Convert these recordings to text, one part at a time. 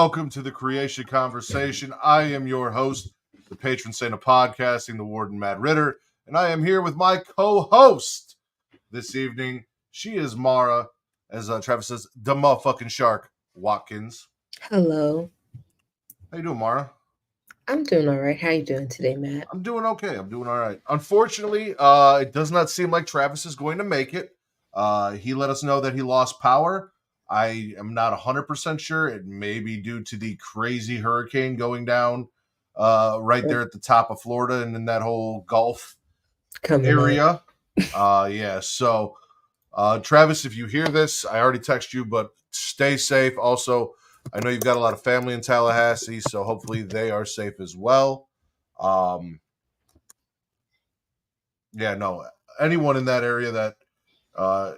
welcome to the Creatia Conversation. I am your host, the patron saint of podcasting, the Warden Matt Ritter, and I am here with my co-host this evening. She is Mara, as Travis says, the motherfucking shark, Watkins. Hello. How you doing, Mara? I'm doing all right. How you doing today, Matt? I'm doing okay. I'm doing all right. Unfortunately, it does not seem like Travis is going to make it. He let us know that he lost power. I am not 100% sure. It may be due to the crazy hurricane going down right there at the top of Florida and in that whole Gulf area. Yeah, so Travis, if you hear this, I already texted you, but stay safe. Also, I know you've got a lot of family in Tallahassee, so hopefully they are safe as well. Yeah, no, anyone in that area that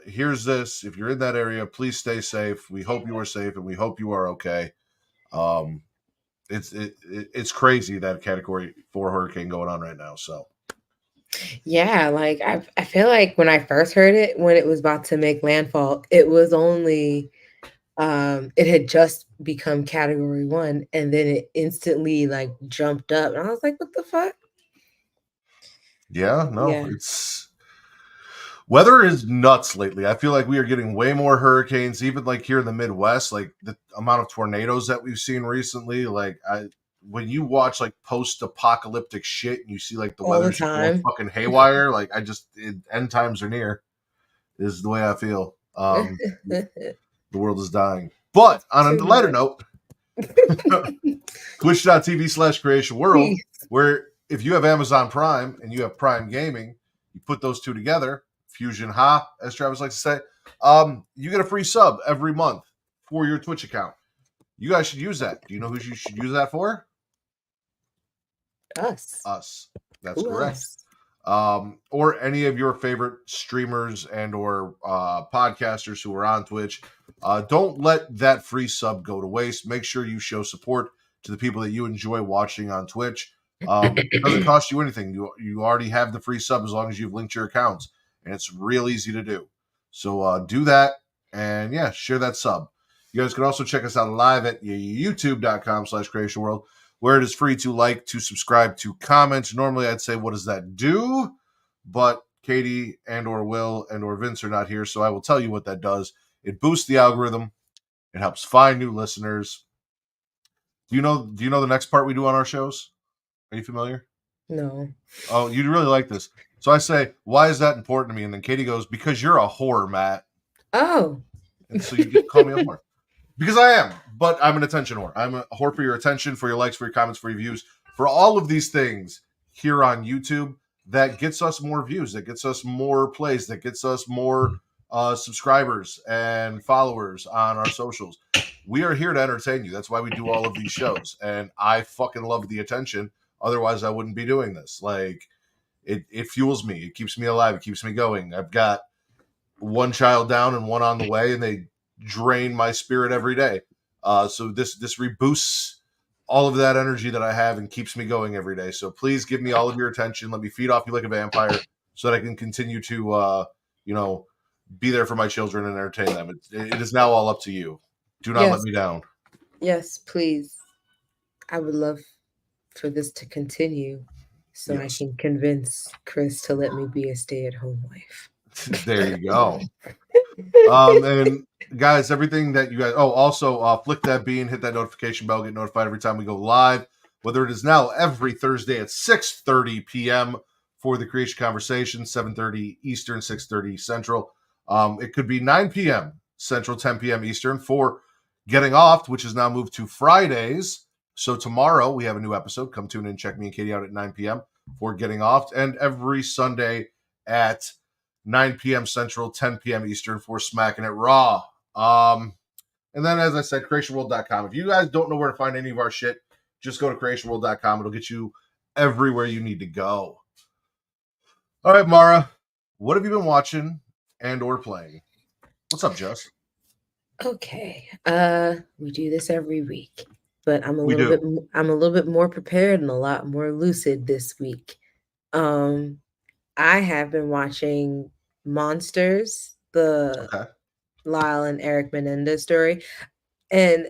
here's this, if you're in that area, please stay safe. We hope you are safe and we hope you are okay. It's crazy that Category 4 hurricane going on right now. So yeah, like I feel like when I first heard it, when it was about to make landfall, it was only it had just become Category 1, and then it instantly like jumped up, and I was like, "What the fuck?" yeah, no, Yeah. it's weather is nuts lately. I feel like we are getting way more hurricanes, even like here in the Midwest. Like the amount of tornadoes that we've seen recently. When you watch like post-apocalyptic shit and you see like the All weather the just going time. fucking haywire, like end times are near. Is the way I feel. The world is dying. But on a Too lighter much. note, twitch.tv/Creatia World, Please. where if you have Amazon Prime and you have Prime Gaming, you put those two together, Fusion Ha, as Travis likes to say, you get a free sub every month for your Twitch account. You guys should use that. Do you know who you should use that for? Us. That's Who correct. else? Or any of your favorite streamers and or podcasters who are on Twitch. Don't let that free sub go to waste. Make sure you show support to the people that you enjoy watching on Twitch. It doesn't cost you anything. You already have the free sub as long as you've linked your accounts, and it's real easy to do. So do that, and yeah, share that sub. You guys can also check us out live at youtube.com/Creatia World, where it is free to like, to subscribe, to comment. Normally, I'd say, what does that do? But Katie and or Will and or Vince are not here, so I will tell you what that does. It boosts the algorithm. It helps find new listeners. Do you know the next part we do on our shows? Are you familiar? No. Oh, you'd really like this. So I say, why is that important to me? And then Katie goes, because you're a whore, Matt. Oh. And so you get to call me a whore. Because I am, but I'm an attention whore. I'm a whore for your attention, for your likes, for your comments, for your views, for all of these things here on YouTube. That gets us more views, that gets us more plays, that gets us more subscribers and followers on our socials. We are here to entertain you. That's why we do all of these shows. And I fucking love the attention. Otherwise, I wouldn't be doing this. Like, it fuels me. It keeps me alive. It keeps me going. I've got one child down and one on the way, and they drain my spirit every day. So this reboosts all of that energy that I have and keeps me going every day. So please give me all of your attention. Let me feed off you like a vampire so that I can continue to, be there for my children and entertain them. It is now all up to you. Do not let me down. Yes, please. I would love for this to continue so I can convince Chris to let me be a stay-at-home wife. There you go. And guys, everything that you guys, also flick that bean, hit that notification bell, get notified every time we go live, whether it is now every Thursday at 6:30 p.m. for the Creatia Conversation, 7:30 Eastern, 6:30 Central. It could be 9 p.m. Central, 10 p.m. Eastern for Getting Off, which is now moved to Fridays. So tomorrow we have a new episode. Come tune in, check me and Katie out at 9 p.m. for Getting Off, and every Sunday at 9 p.m. Central, 10 p.m. Eastern for Smacking It Raw. And then, as I said, CreatiaWorld.com. If you guys don't know where to find any of our shit, just go to CreatiaWorld.com. It'll get you everywhere you need to go. All right, Mara, what have you been watching and or playing? What's up, Jess? Okay. We do this every week, but I'm a little bit more prepared and a lot more lucid this week. I have been watching Monsters, the Lyle and Eric Menendez story, and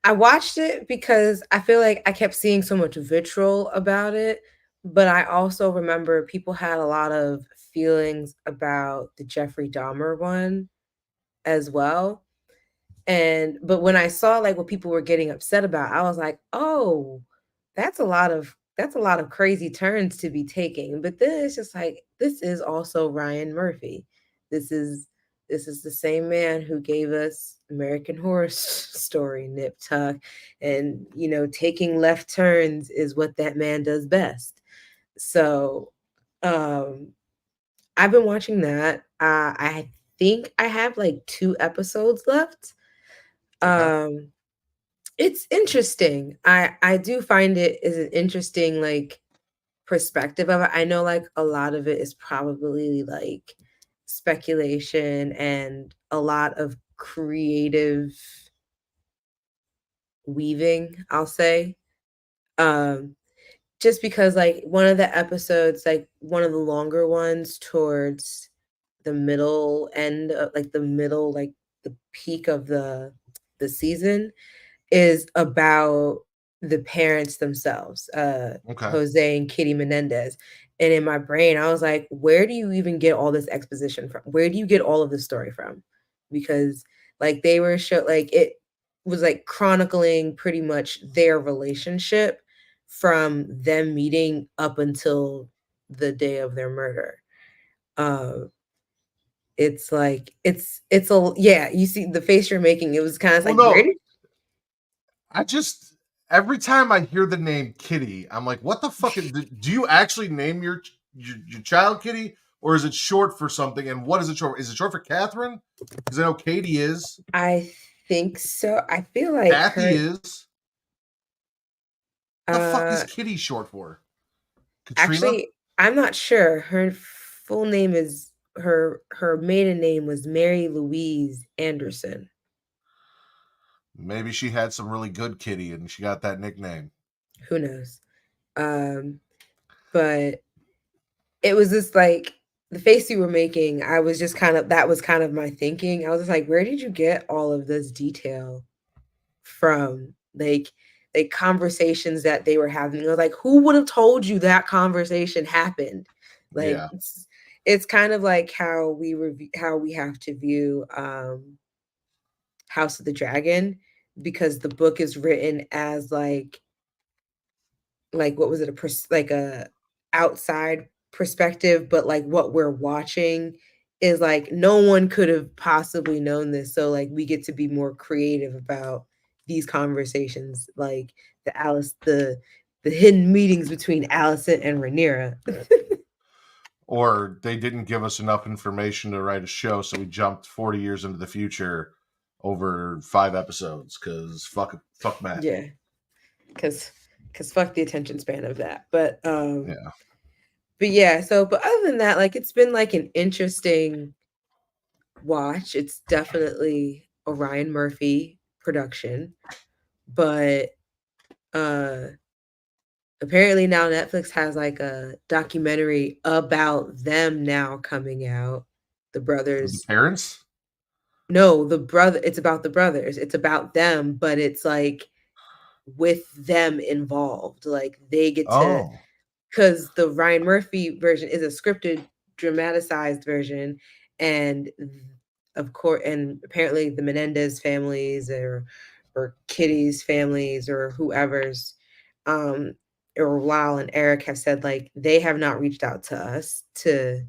I watched it because I feel like I kept seeing so much vitriol about it, but I also remember people had a lot of feelings about the Jeffrey Dahmer one as well. And but when I saw like what people were getting upset about, I was like, "Oh, that's a lot of crazy turns to be taking." But then it's just like this is also Ryan Murphy. This is this is the same man who gave us American Horror Story, Nip Tuck, and taking left turns is what that man does best. So, um I've been watching that. I think I have like 2 episodes left. Okay. um, it's interesting. I do find it is an interesting, like, perspective of it. I know, like, a lot of it is probably, like, speculation and a lot of creative weaving, I'll say. Um, just because, like, one of the episodes, like, one of the longer ones towards the middle end of like, the middle, like, the peak of the season is about the parents themselves, Okay. Jose and Kitty Menendez. And in my brain, I was like, where do you even get all this exposition from? Where do you get all of this story from? Because like they were show like it was like chronicling pretty much their relationship from them meeting up until the day of their murder. Uh, it's like it's a yeah, you see the face you're making, it was kind of Well, like, where no, did I just every time I hear the name Kitty, I'm like, what the fuck? Do you actually name your child Kitty, or is it short for something? And what is it short? Is it short for Catherine? Because I know Katie is, I think so. I feel like Kathy her is. The fuck is uh Kitty short for? Katrina? actually, I'm not sure. Her full name is her maiden name was Mary Louise Anderson. Maybe she had some really good kitty and she got that nickname. Who knows? Um but it was just like the face you were making, I was just kind of that was kind of my thinking. I was just like, where did you get all of this detail from? Like conversations that they were having. I was like, who would have told you that conversation happened? Like Yeah. it's kind of like how how we have to view House of the Dragon, because the book is written as like what was it, like a outside perspective, but like what we're watching is like no one could have possibly known this, so like we get to be more creative about these conversations, like the hidden meetings between Allison and Rhaenyra. Or they didn't give us enough information to write a show, so we jumped 40 years into the future over 5 episodes because fuck Matt. Yeah, because fuck the attention span of that. Yeah. But yeah, so but other than that, like it's been like an interesting watch. It's definitely a Ryan Murphy production, but uh apparently now Netflix has like a documentary about them now coming out. The The brothers. parents? No, the brother, it's about the brothers. It's about them, but it's like with them involved. Like they get to, Oh. because the Ryan Murphy version is a scripted, dramatized version, and of course, and apparently the Menendez families or Kitty's families or whoever's, um, or Lyle and Eric have said like they have not reached out to us to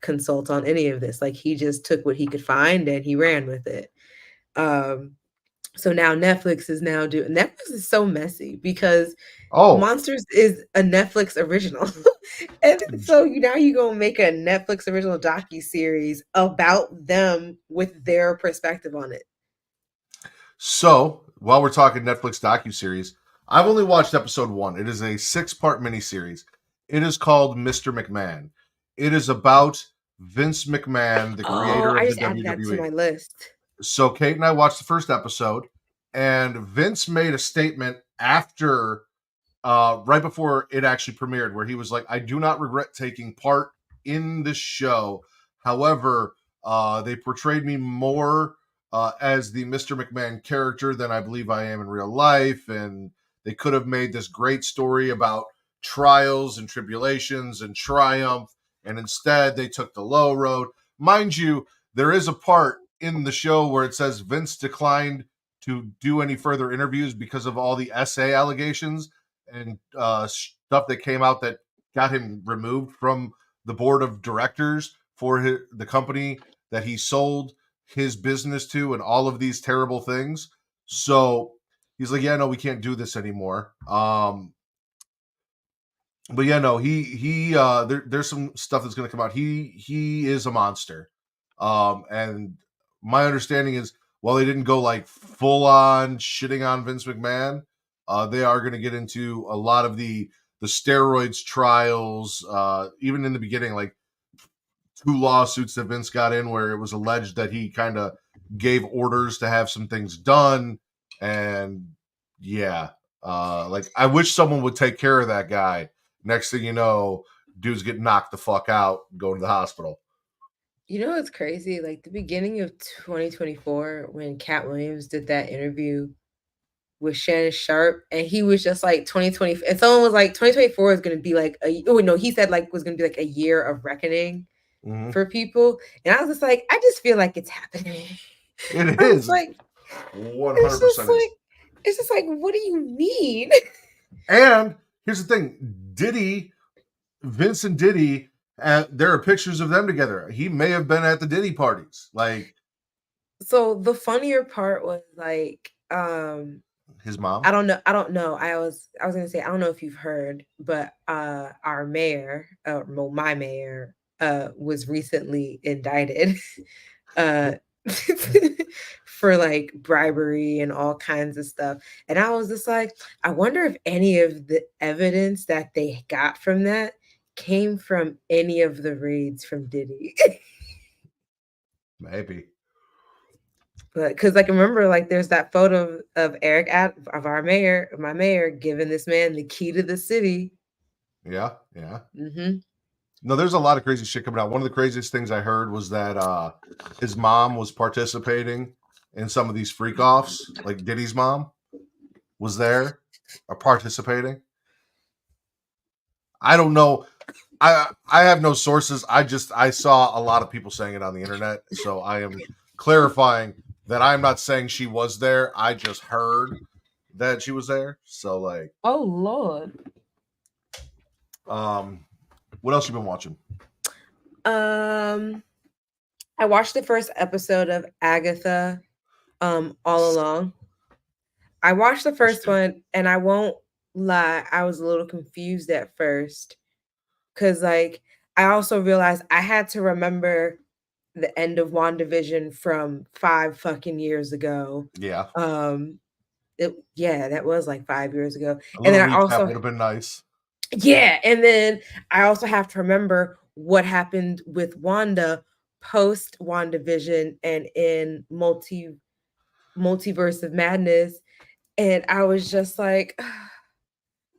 consult on any of this. Like he just took what he could find and he ran with it. Um, so now Netflix is now doing Netflix is so messy because Oh. Monsters is a Netflix original. And so you now you gonna make a Netflix original docu-series about them with their perspective on it. So, while we're talking Netflix docuseries, I've only watched episode 1. It is a 6-part miniseries. It is called Mr. McMahon. It is about Vince McMahon, the Oh, creator I of the just added that to WWE. my list. So Kate and I watched the first episode, and Vince made a statement after, right before it actually premiered, where he was like, "I do not regret taking part in this show. However, they portrayed me more as the Mr. McMahon character than I believe I am in real life. And they could have made this great story about trials and tribulations and triumph. And instead, they took the low road. Mind you, there is a part in the show where it says Vince declined to do any further interviews because of all the SA allegations and stuff that came out that got him removed from the board of directors for the company that he sold his business to and all of these terrible things. So he's like, yeah, no, we can't do this anymore. But yeah, no, there's some stuff that's going to come out. He is a monster. And my understanding is, while they didn't go like full on shitting on Vince McMahon, they are going to get into a lot of the steroids trials. Even in the beginning, like 2 lawsuits that Vince got in where it was alleged that he kind of gave orders to have some things done. And yeah, like I wish someone would take care of that guy. Next thing you know, dudes get knocked the fuck out, go to the hospital. You know what's crazy? Like the beginning of 2024, when Cat Williams did that interview with Shannon Sharp, and he was just like 2020, and someone was like 2024 is going to be like he said like was going to be like a year of reckoning for people, and I was just like, I just feel like it's happening. It is like 100%. It's just like, what do you mean? And here's the thing, Vince and Diddy, there are pictures of them together. He may have been at the Diddy parties. Like, so the funnier part was like, his mom. I don't know. I was gonna say, I don't know if you've heard, but our mayor, my mayor, was recently indicted for like bribery and all kinds of stuff. And I was just like, I wonder if any of the evidence that they got from that came from any of the raids from Diddy. Maybe. But because like remember, like there's that photo of of our mayor, my mayor, giving this man the key to the city. Yeah. No, there's a lot of crazy shit coming out. One of the craziest things I heard was that his mom was participating in some of these freak offs. Like Diddy's mom was there, participating. I don't know. I have no sources. I saw a lot of people saying it on the internet, so I am clarifying that I'm not saying she was there. I just heard that she was there. So like, oh Lord. What else you been watching? I watched the first episode of Agatha all along. I watched the first one, and I won't lie, I was a little confused at first. Cause like I also realized I had to remember the end of WandaVision from 5 fucking years ago. Yeah. That was like 5 years ago. A And little then I recap also would have been nice. Yeah, and then I also have to remember what happened with Wanda post WandaVision and in Multiverse of Madness. And I was just like,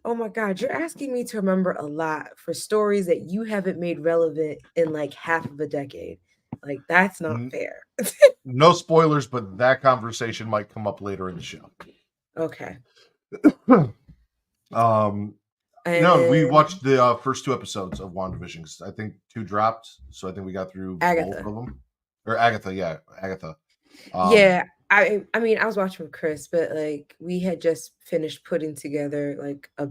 oh my God, you're asking me to remember a lot for stories that you haven't made relevant in like half of a decade. Like, that's not fair. No spoilers, but that conversation might come up later in the show. Okay. No, we watched the first 2 episodes of WandaVision. I think 2 dropped, so I think we got through both of them. Or Agatha, yeah, Agatha. Yeah, I mean, I was watching with Chris, but like we had just finished putting together like a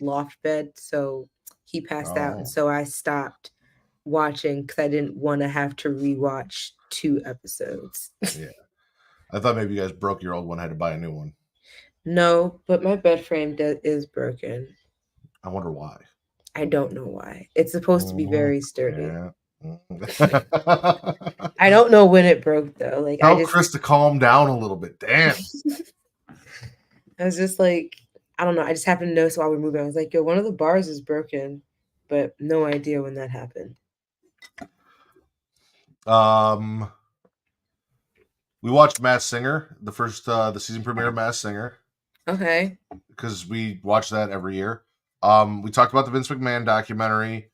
loft bed, so he passed out, and so I stopped watching because I didn't want to have to rewatch 2 episodes. Yeah, I thought maybe you guys broke your old one, had to buy a new one. No, but my bed frame is broken. I wonder why. I don't know why. It's supposed to be very sturdy. Yeah. I don't know when it broke though. Like tell Chris to calm down a little bit. Damn. I was just like, I don't know. I just happened to notice while we were moving. I was like, yo, one of the bars is broken, but no idea when that happened. We watched Masked Singer, the season premiere of Masked Singer. Okay. Because we watch that every year. We talked about the Vince McMahon documentary.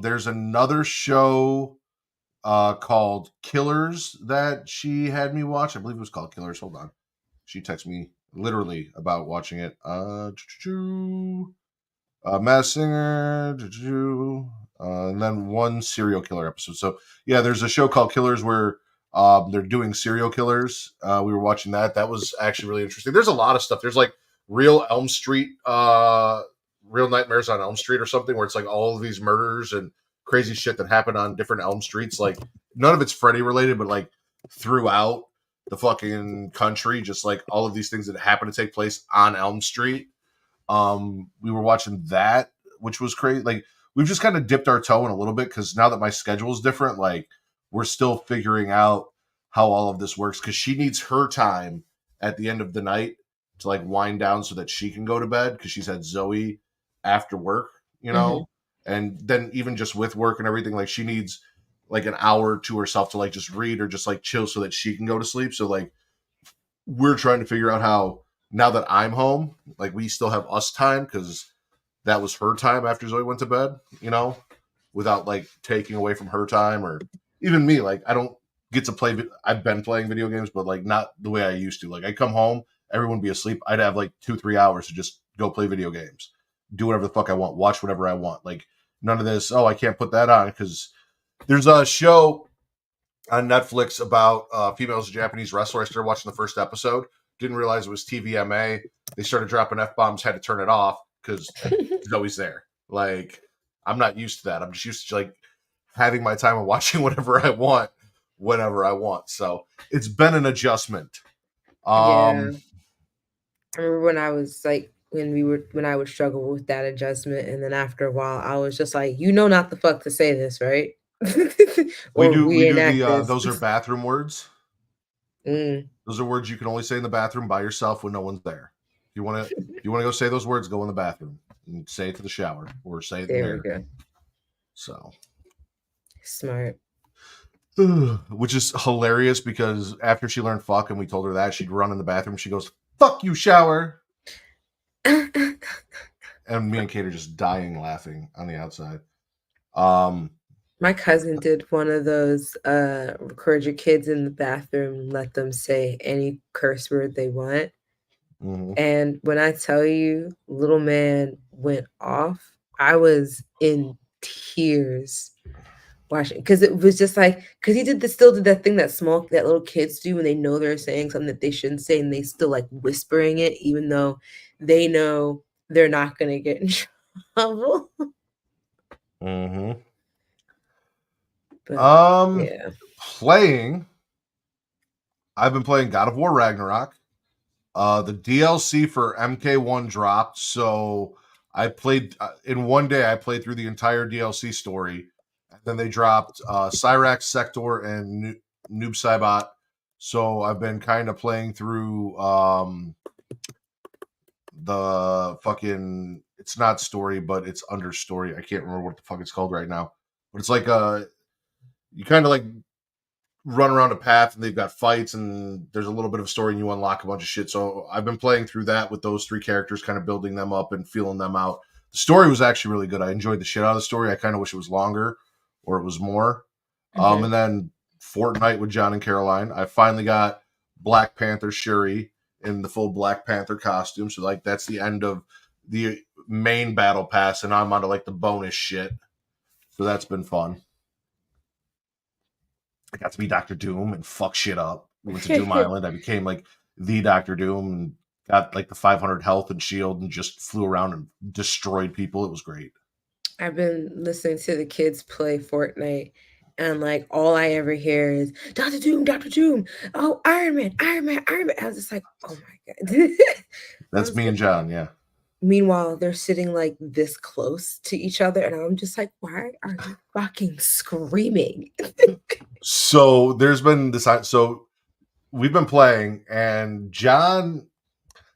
There's another show called Killers that she had me watch. I believe it was called Killers. Hold on. She texted me literally about watching it. Mass Singer, and then one serial killer episode. So yeah, there's a show called Killers where they're doing serial killers. We were watching that. That was actually really interesting. There's a lot of stuff. There's like Real Elm Street, Real Nightmares on Elm Street or something, where it's like all of these murders and crazy shit that happened on different Elm Streets. Like none of it's Freddy related, but like throughout the fucking country, just like all of these things that happen to take place on Elm Street. We were watching that, which was crazy. Like we've just kind of dipped our toe in a little bit because now that my schedule is different, like we're still figuring out how all of this works because she needs her time at the end of the night to like wind down so that she can go to bed because she's had Zoe after work, you Mhm. know, and then even just with work and everything, like she needs like an hour to herself to like just read or just like chill so that she can go to sleep. So like we're trying to figure out how now that I'm home, like we still have us time because that was her time after Zoe went to bed, you know, without like taking away from her time or even me. Like I don't get to play. I've been playing video games, but like not the way I used to. Like I come home, everyone be asleep. I'd have like 2-3 hours to just go play video games, do whatever the fuck I want, watch whatever I want. Like none of this. Oh, I can't put that on because there's a show on Netflix about female as a Japanese wrestler. I started watching the first episode. Didn't realize it was TVMA. They started dropping F bombs. Had to turn it off because Zoe's there. Like I'm not used to that. I'm just used to like having my time and watching whatever I want whenever I want. So it's been an adjustment. Yeah. Um, I remember when I was like when I would struggle with that adjustment, and then after a while, I was just like, "You know not the fuck to say this, right?" Or we do reenact the this. those are bathroom words. Mm, Those are words you can only say in the bathroom by yourself when no one's there. If you want to go say those words, go in the bathroom and say it to the shower or say it in the there we mirror. go. So, Smart. which is hilarious because after she learned fuck and we told her that, she'd run in the bathroom. She goes, "Fuck you, shower," and me and Kate are just dying laughing on the outside. Um, My cousin did one of those, record your kids in the bathroom, let them say any curse word they want, mhm. and when I tell you, little man went off, I was in tears watching because it was just like because he still did that thing that little kids do when they know they're saying something that they shouldn't say, and they still, like, whispering it even though they know they're not gonna get in trouble. Mhm. But, Um, yeah. playing. I've been playing God of War Ragnarok. The DLC for MK1 dropped, so I played in one day. I played through the entire DLC story. And then they dropped Cyrax Sector and Noob Saibot. So I've been kind of playing through the fucking. It's not story, but it's understory. I can't remember what the fuck it's called right now. But it's like you kind of like run around a path and they've got fights and there's a little bit of story and you unlock a bunch of shit. So I've been playing through that with those three characters, kind of building them up and feeling them out. The story was actually really good. I enjoyed the shit out of the story. I kind of wish it was longer or it was more. Mhm. And then Fortnite with John and Caroline. I finally got Black Panther Shuri in the full Black Panther costume. So like that's the end of the main battle pass and I'm onto like the bonus shit. So that's been fun. I got to be Doctor Doom and fuck shit up. We went to Doom Island. I became like the Doctor Doom and got like the 500 health and shield and just flew around and destroyed people. It was great. I've been listening to the kids play Fortnite, and, like, all I ever hear is, "Doctor Doom, Doctor Doom. Oh, Iron Man, Iron Man, Iron Man." I was just like, "Oh my god." I That's was me like and John. Yeah. meanwhile, they're sitting, like, this close to each other, and I'm just like, "Why are you fucking screaming?" So there's been this. So we've been playing, and John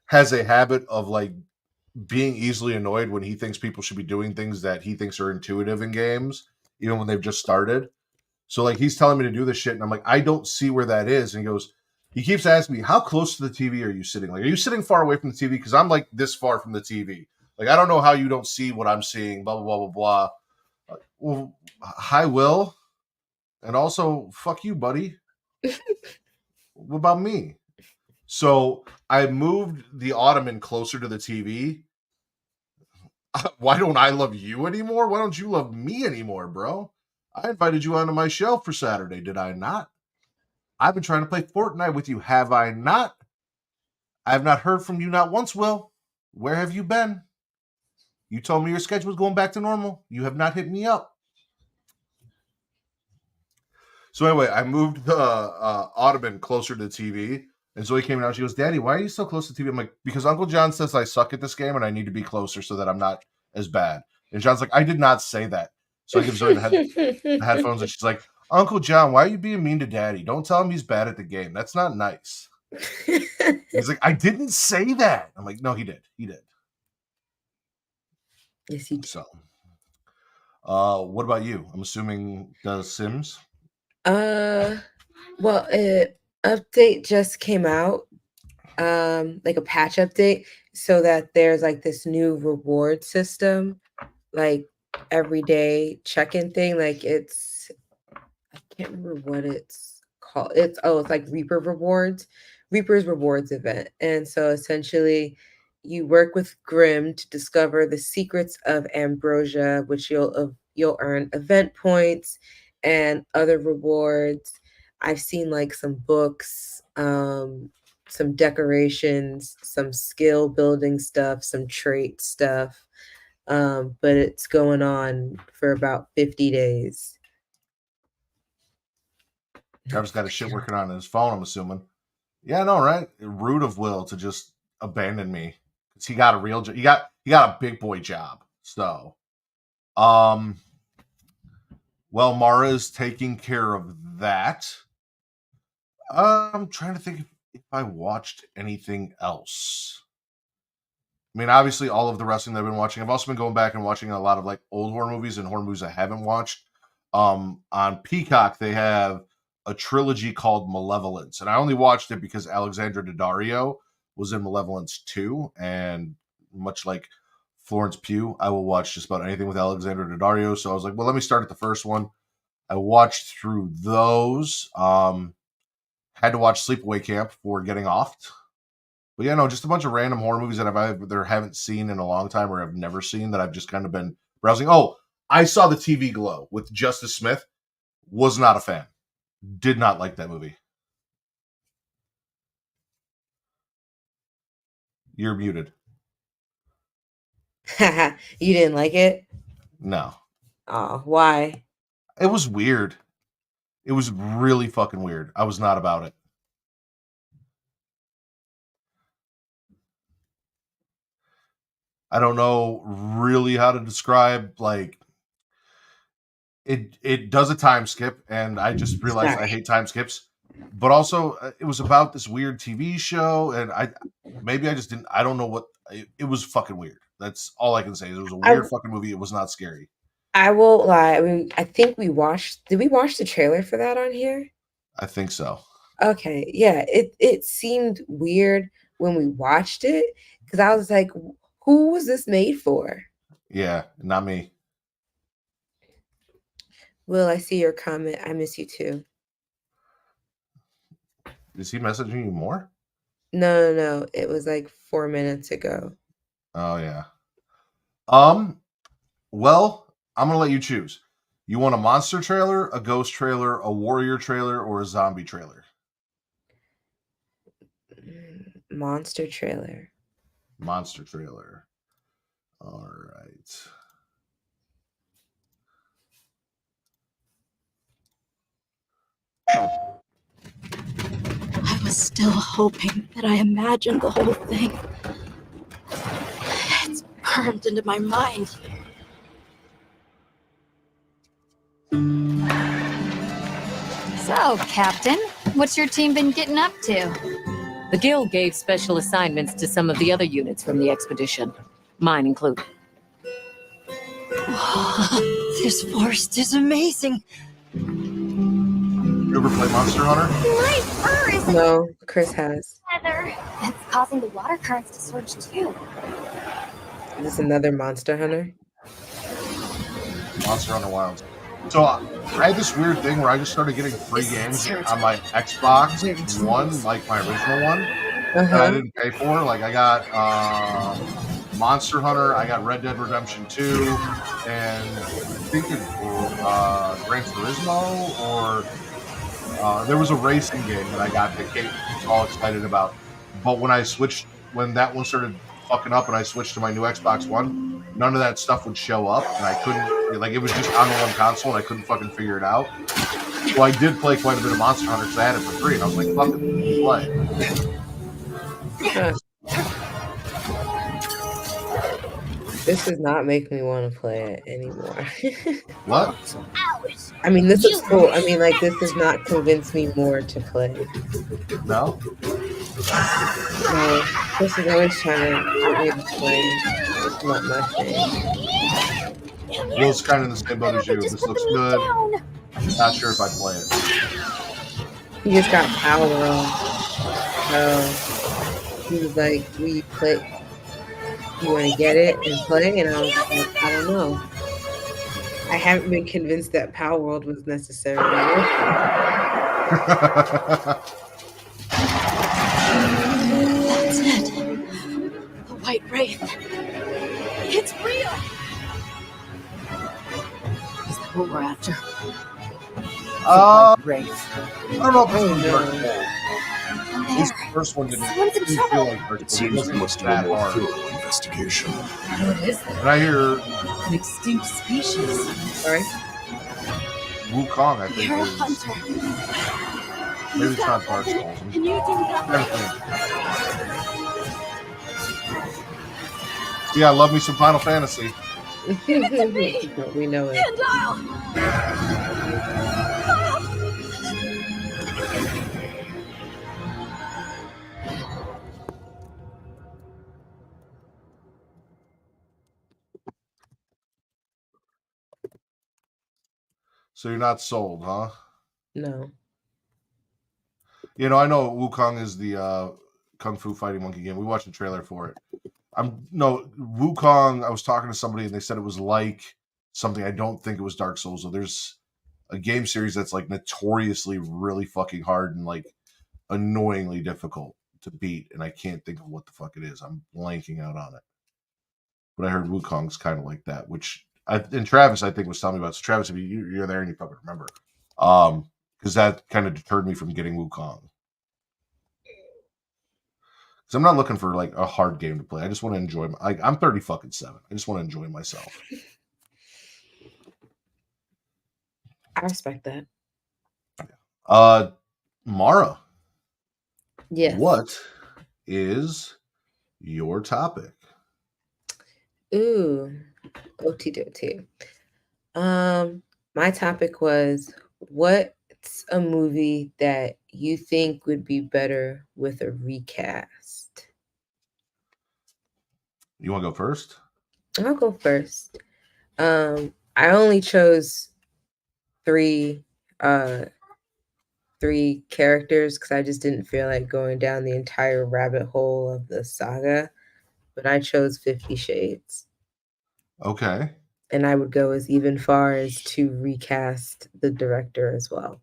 has a habit of like being easily annoyed when he thinks people should be doing things that he thinks are intuitive in games, even when they've just started. So like he's telling me to do this shit, and I'm like, I don't see where that is. And he keeps asking me, how close to the TV are you sitting? Like, are you sitting far away from the TV? Because I'm like this far from the TV. Like, I don't know how you don't see what I'm seeing. Blah blah blah blah blah. Well, hi, Will. And also, fuck you, buddy. What about me? So I moved the ottoman closer to the TV. Why don't I love you anymore? Why don't you love me anymore, bro? I invited you onto my show for Saturday, did I not? I've been trying to play Fortnite with you, have I not? I have not heard from you not once, Will. Where have you been? You told me your schedule was going back to normal. You have not hit me up. So anyway, I moved the ottoman closer to the TV, and Zoe came out. She goes, "Daddy, why are you so close to the TV?" I'm like, "Because Uncle John says I suck at this game, and I need to be closer so that I'm not as bad." And John's like, "I did not say that." So I give Zoe the headphones, and she's like, "Uncle John, why are you being mean to Daddy? Don't tell him he's bad at the game. That's not nice." He's like, "I didn't say that." I'm like, "No, he did. He did." Yes, he did. So, what about you? I'm assuming the Sims. Well, update just came out, like a patch update, so that there's like this new reward system, like everyday check-in thing. Like I can't remember what it's called. It's like Reaper's Rewards event. And so essentially you work with Grim to discover the secrets of ambrosia, which you'll earn event points and other rewards. I've seen like some books, some decorations, some skill building stuff, some trait stuff. But it's going on for about 50 days. Trevor's got his shit working on his phone, I'm assuming. Yeah, no, right? Rude of Will to just abandon me. Because he got a real job. He got a big boy job. So um well, Mara's taking care of that. I'm trying to think if I watched anything else. I mean, obviously, all of the wrestling that I've been watching. I've also been going back and watching a lot of like old horror movies and horror movies I haven't watched. On Peacock, they have a trilogy called Malevolence, and I only watched it because Alexandra Daddario was in Malevolence 2, and much like Florence Pugh, I will watch just about anything with Alexandra Daddario. So I was like, well, let me start at the first one. I watched through those. Had to watch Sleepaway Camp for getting off. But yeah, no, just a bunch of random horror movies that I've either haven't seen in a long time or have never seen that I've just kind of been browsing. Oh, I saw the TV Glow with Justice Smith. Was not a fan. Did not like that movie. You're muted. You didn't like it? No. Oh, why? It was weird. It was really fucking weird. I was not about it. I don't know really how to describe like it does a time skip, and I just realized I hate time skips. But also, it was about this weird TV show, and maybe I just didn't. I don't know what it was. Fucking weird. That's all I can say. It was a weird fucking movie. It was not scary. I won't lie. I mean, I think we watched. Did we watch the trailer for that on here? I think so. Okay, yeah. It seemed weird when we watched it because I was like, "Who was this made for?" Yeah, not me. Will, I see your comment. I miss you too. Is he messaging you more? No. It was like 4 minutes ago. Oh yeah. Well, I'm gonna let you choose. You want a monster trailer, a ghost trailer, a warrior trailer, or a zombie trailer? Monster trailer. Monster trailer. All right. I was still hoping that I imagined the whole thing. It's burned into my mind. So, Captain, what's your team been getting up to? The Guild gave special assignments to some of the other units from the expedition, mine included. This forest is amazing. You ever play Monster Hunter? My fur is No, Chris has. leather. That's causing the water currents to surge too. Is this another Monster Hunter? Monster Hunter Wilds. So I had this weird thing where I just started getting free This is games territory. on my Xbox We're intruders. One, like my original one, Uh that I huh. didn't pay for. Like I got Monster Hunter, I got Red Dead Redemption 2, and I think Gran Turismo, or there was a racing game that I got that Kate was all excited about. But when that one started fucking up and I switched to my new Xbox One, none of that stuff would show up, and I couldn't, like, it was just on the one console, and I couldn't fucking figure it out. So I did play quite a bit of Monster Hunter because I had it for free, and I was like, fuck it, let me play. Huh. This does not make me want to play it anymore. What? I mean, this is cool. I mean, like, this does not convince me more to play. No? No, this is always trying to get me to play. It's not my thing. Will's kind of in the same boat as you. This looks good. Not sure if I'd play it. He just got power on. He was like, "We play. You want to get it and play?" And I was like, "I don't know. I haven't been convinced that Power World was necessarily worth it." That's it. The White Wraith. It's real. Is that what we're after? I Wraith. don't know if it's Oh, gonna be Dark no. Souls. At least the first one didn't Someone's in feel trouble. like Dark It Souls. It seems we wasn't must do a that more hard. thorough investigation. What is that? And I hear An extinct species. Sorry. Wukong, I think, You're a is hunter. maybe it's not Dark Souls. Can you do that? Everything. Yeah, I love me some Final Fantasy. We know it. And I'll. So you're not sold, huh? No. You know, I know Wukong is the Kung Fu Fighting Monkey game. We watched the trailer for it. Wukong, I was talking to somebody and they said it was like something. I don't think it was Dark Souls. So there's a game series that's like notoriously really fucking hard and like annoyingly difficult to beat, and I can't think of what the fuck it is. I'm blanking out on it. But I heard Wukong's kind of like that, and Travis, I think, was telling me about. So Travis, if you're there and you probably remember, because that kind of deterred me from getting Wukong. Because I'm not looking for like a hard game to play. I just want to enjoy. I'm 30 fucking 7. I just want to enjoy myself. I respect that. Mara, Yes. what is your topic? Ooh. OT. My topic was, what's a movie that you think would be better with a recast? You want to go first? I'll go first. I only chose three characters because I just didn't feel like going down the entire rabbit hole of the saga. But I chose 50 Shades. Okay. And I would go as even far as to recast the director as well.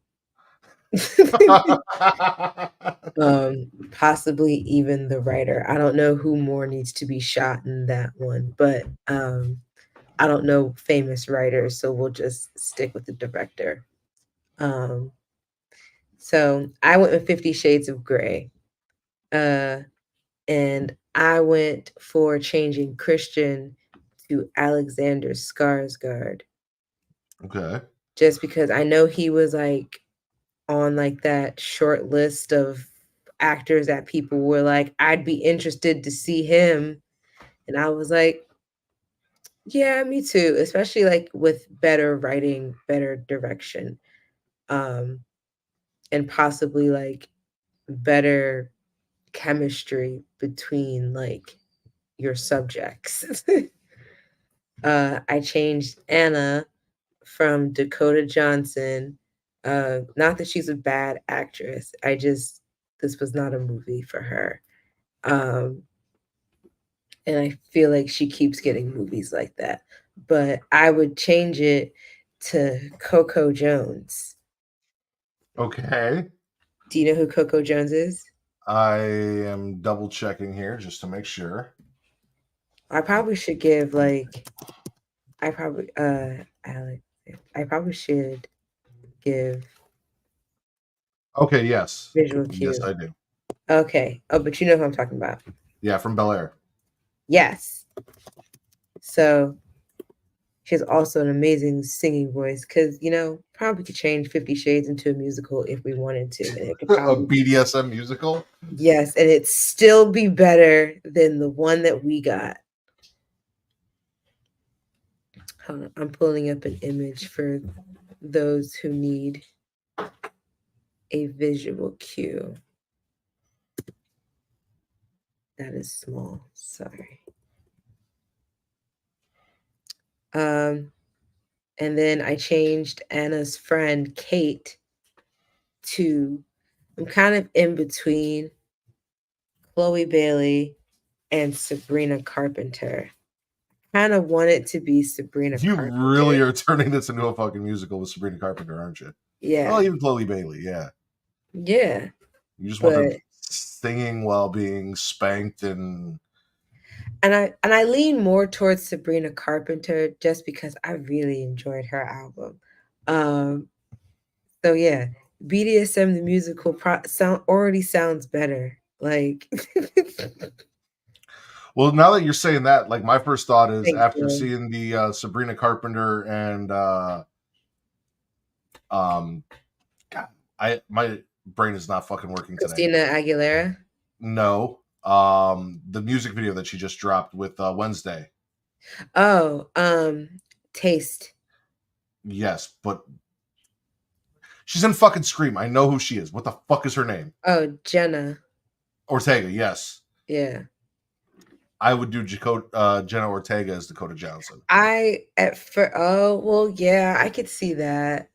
Possibly even the writer. I don't know who more needs to be shot in that one, but I don't know famous writers, so we'll just stick with the director. So I went with 50 Shades of Grey. And I went for changing Christian to Alexander Skarsgård. Okay. Just because I know he was like on like that short list of actors that people were like, I'd be interested to see him. And I was like, yeah, me too. Especially like with better writing, better direction. And possibly like better chemistry between like your subjects. I changed Anna from Dakota Johnson. Not that she's a bad actress. This was not a movie for her. And I feel like she keeps getting movies like that. But I would change it to Coco Jones. Okay. Do you know who Coco Jones is? I am double checking here just to make sure. I probably should give Alex. I probably should give Okay, yes. visual Yes, cue. I do. Okay. Oh, but you know who I'm talking about. Yeah, from Bel Air. Yes. So she has also an amazing singing voice because, probably could change 50 Shades into a musical if we wanted to. And it could A probably, BDSM musical? yes, and it'd still be better than the one that we got. Hold on, I'm pulling up an image for those who need a visual cue. That is small. Sorry. And then I changed Anna's friend Kate to, I'm kind of in between Chloe Bailey and Sabrina Carpenter. Kind of want it to be Sabrina You Carpenter. really are turning this into a fucking musical with Sabrina Carpenter, aren't you? Yeah. Oh, even Chloe Bailey, yeah. Yeah. You just want her But singing while being spanked and I lean more towards Sabrina Carpenter just because I really enjoyed her album. So yeah, BDSM the musical already sounds better. Like well, now that you're saying that, like my first thought is Thank after you. seeing the Sabrina Carpenter and God, my brain is not fucking working today. Christina Aguilera. No, the music video that she just dropped with Wednesday. Oh, Taste. Yes, but she's in fucking Scream. I know who she is. What the fuck is her name? Oh, Jenna. Ortega. Yes, Yeah. I would do Jenna Ortega as Dakota Johnson. Oh well, yeah, I could see that.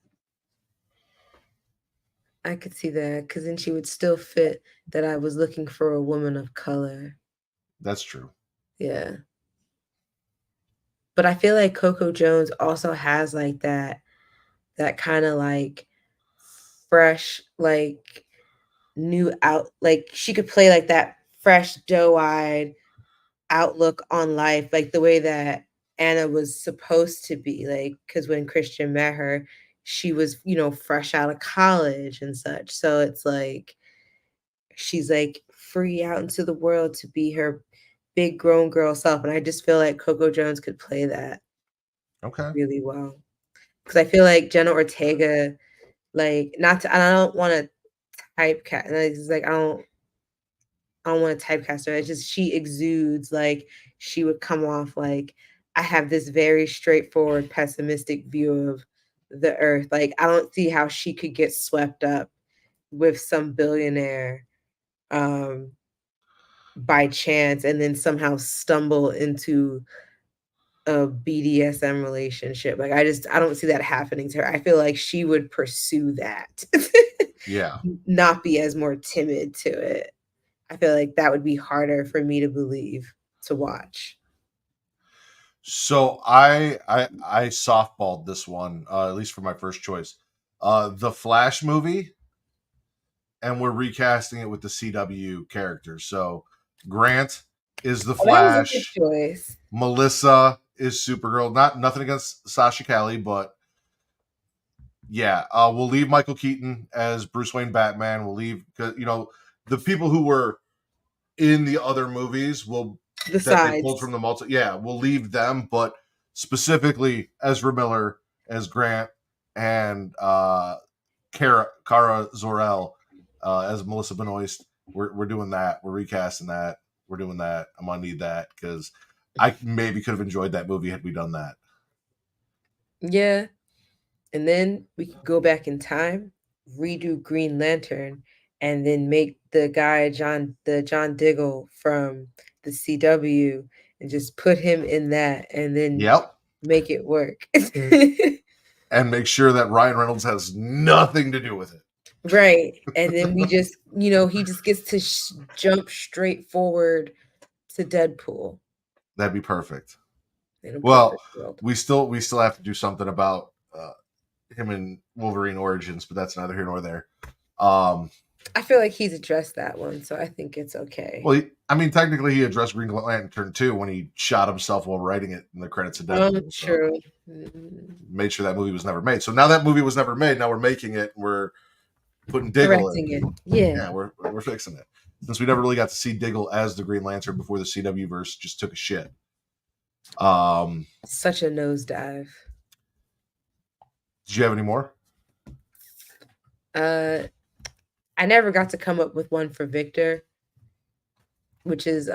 I could see that because then she would still fit that I was looking for a woman of color. That's true. Yeah. But I feel like Coco Jones also has like that kind of like fresh, like new out, like she could play like that fresh, doe-eyed outlook on life, like the way that Anna was supposed to be. Like, because when Christian met her, she was, fresh out of college and such. So it's like she's like free out into the world to be her big grown girl self. And I just feel like Coco Jones could play that really well. Because I feel like Jenna Ortega, like, I don't want to typecast. It's like I don't want to typecast her. It's just she exudes like she would come off like I have this very straightforward, pessimistic view of the earth. Like I don't see how she could get swept up with some billionaire by chance and then somehow stumble into a BDSM relationship. Like I don't see that happening to her. I feel like she would pursue that. Yeah. Not be as more timid to it. I feel like that would be harder for me to believe to watch. So I softballed this one, at least for my first choice. The Flash movie, and we're recasting it with the CW characters. So Grant is the Flash. That was a good choice. Melissa is Supergirl. Nothing against Sasha Calle, but yeah, we'll leave Michael Keaton as Bruce Wayne Batman. We'll leave, the people who were in the other movies that they pulled from the multi. Yeah, we'll leave them, but specifically Ezra Miller as Grant and Kara Zor-El as Melissa Benoist. We're doing that. We're recasting that. We're doing that. I'm gonna need that because I maybe could have enjoyed that movie had we done that. Yeah. And then we could go back in time, redo Green Lantern, and then make the guy John Diggle from the CW and just put him in that and then make it work. And make sure that Ryan Reynolds has nothing to do with it. Right. And then we just, he just gets to jump straight forward to Deadpool. That'd be perfect. Well, we still have to do something about him in Wolverine Origins, but that's neither here nor there. I feel like he's addressed that one, so I think it's okay. Well, technically, he addressed Green Lantern 2 when he shot himself while writing it in the credits of Deadpool. True. Made sure that movie was never made. So now that movie was never made. Now we're making it. We're putting Diggle in. It. Yeah, we're fixing it. Since we never really got to see Diggle as the Green Lantern before the CW verse just took a shit. Such a nosedive. Did you have any more? I never got to come up with one for Victor, which is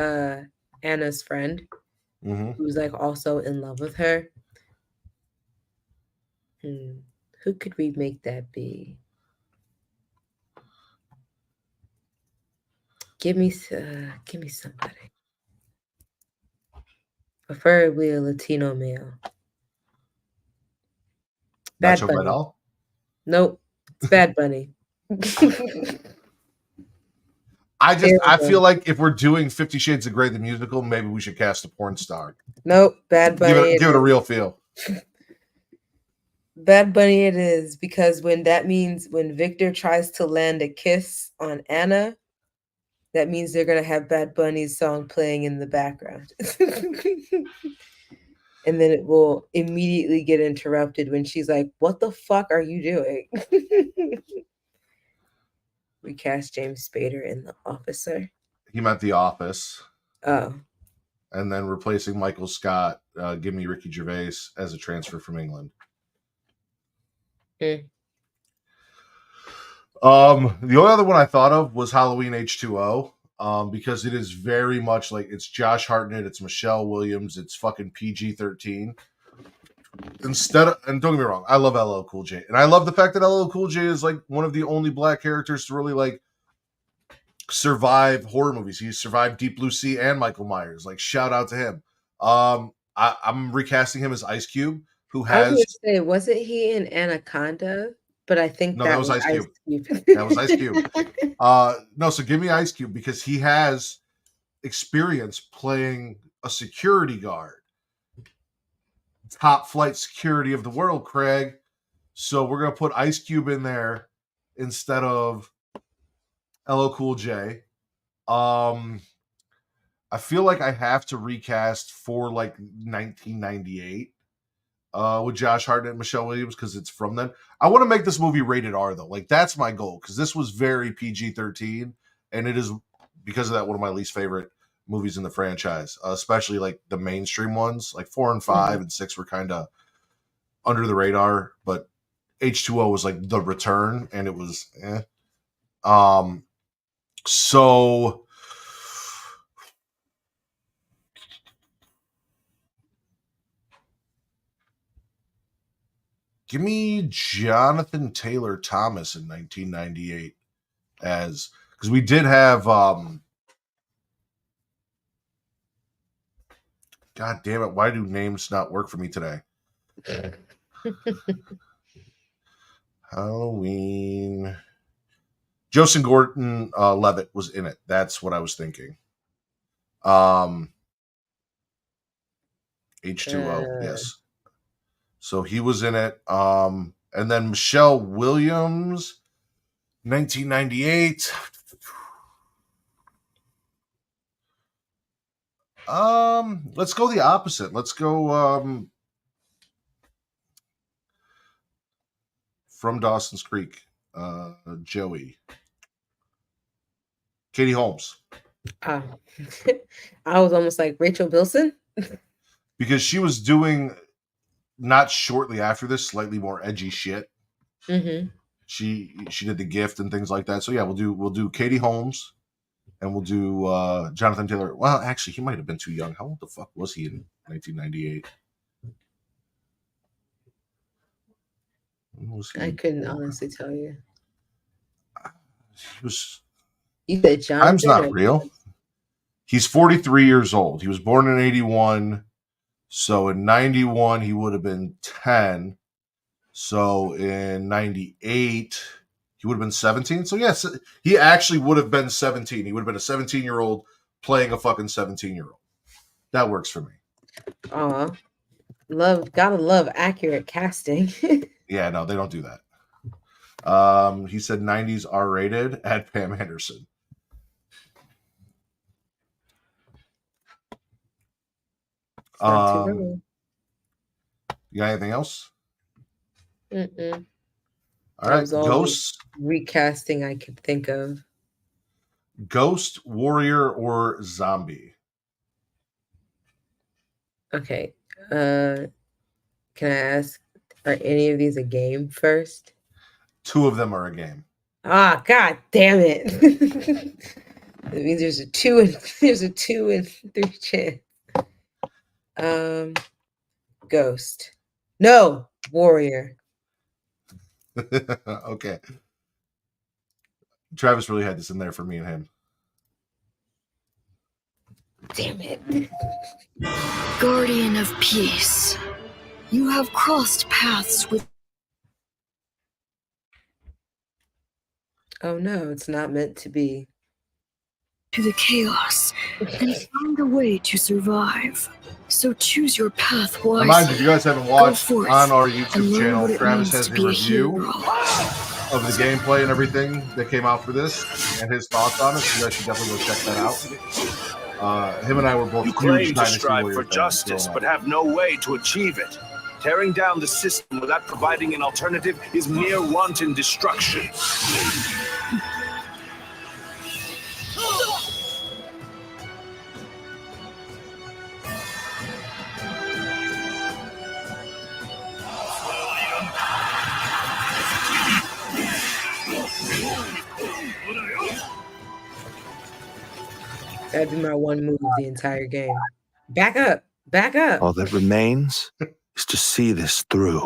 Anna's friend, who's like also in love with her. Who could we make that be? Give me somebody. Preferably a Latino male. Bad Nacho Bunny. Vidal? Nope. It's Bad Bunny. I feel like if we're doing 50 Shades of Grey the musical, maybe we should cast a porn star. Nope. Bad Bunny. Give it a real feel. Bad Bunny it is, because when Victor tries to land a kiss on Anna, that means they're going to have Bad Bunny's song playing in the background. And then it will immediately get interrupted when she's like, what the fuck are you doing? We cast James Spader in The Officer. He meant The Office. Oh. And then replacing Michael Scott, give me Ricky Gervais as a transfer from England. The only other one I thought of was Halloween H2O, because it is very much like it's Josh Hartnett, it's Michelle Williams, it's fucking PG-13. And don't get me wrong, I love LL Cool J, and I love the fact that LL Cool J is like one of the only black characters to really like survive horror movies. He survived Deep Blue Sea and Michael Myers. Like, shout out to him. I'm recasting him as Ice Cube, who has. I was going to say, wasn't he in Anaconda? But I think that was Ice Cube. That was Ice Cube. No, so give me Ice Cube, because he has experience playing a security guard. Top flight security of the world, Craig. So we're going to put Ice Cube in there instead of LL Cool J. I feel like I have to recast for like 1998 with Josh Hartnett and Michelle Williams, because it's from then. I want to make this movie rated R though. Like, that's my goal, because this was very PG-13, and it is, because of that, one of my least favorite movies in the franchise, especially like the mainstream ones. Like 4 and 5 and 6 were kind of under the radar, but H2O was like the return, and it was so give me Jonathan Taylor Thomas in 1998 because we did have God damn it, why do names not work for me today? Halloween. Joseph Gordon-Levitt was in it. That's what I was thinking. H2O, yes. So he was in it. And then Michelle Williams, 1998. Let's go the opposite. Let's go from Dawson's Creek, Joey. Katie Holmes. I was almost like Rachel Bilson. Because she was doing, not shortly after this, slightly more edgy shit. Mm-hmm. She did The Gift and things like that. So yeah, we'll do Katie Holmes, and we'll do Jonathan Taylor. Well, actually, he might have been too young. How old the fuck was he in 1998? I couldn't honestly tell you. He was. You said Jonathan. Time's not real. He's 43 years old. He was born in 81. So in 91, he would have been 10. So in 98, he would have been 17. So yes, he actually would have been 17. He would have been a 17-year-old playing a fucking 17-year-old. That works for me. Aw. Gotta love accurate casting. Yeah, no, they don't do that. He said 90s R-rated at Pam Anderson. Not too wrong. You got anything else? Mm-mm. All That right, was all Ghost, recasting I could think of. Ghost, Warrior, or Zombie? Okay. Can I ask, are any of these a game first? 2 of them are a game. Ah, god damn it. That means there's a 2 and 3 chance. Ghost. No, Warrior. Okay. Travis really had this in there for me and him. Damn it. Guardian of Peace, you have crossed paths with. Oh no, it's not meant to be. To the chaos and find a way to survive. So choose your path Now, wisely. mind you, if you guys haven't watched forth on our and YouTube learn channel, what it Travis means has to a be a review hero. of the gameplay and everything that came out for this and his thoughts on it. So you guys should definitely go check that out. Him and I were both You huge claim to Dynasty strive Warrior for fans justice, growing but up. have no way to achieve it. Tearing down the system without providing an alternative is mere wanton destruction. That'd be my one move the entire game. Back up. Back up. All that remains is to see this through.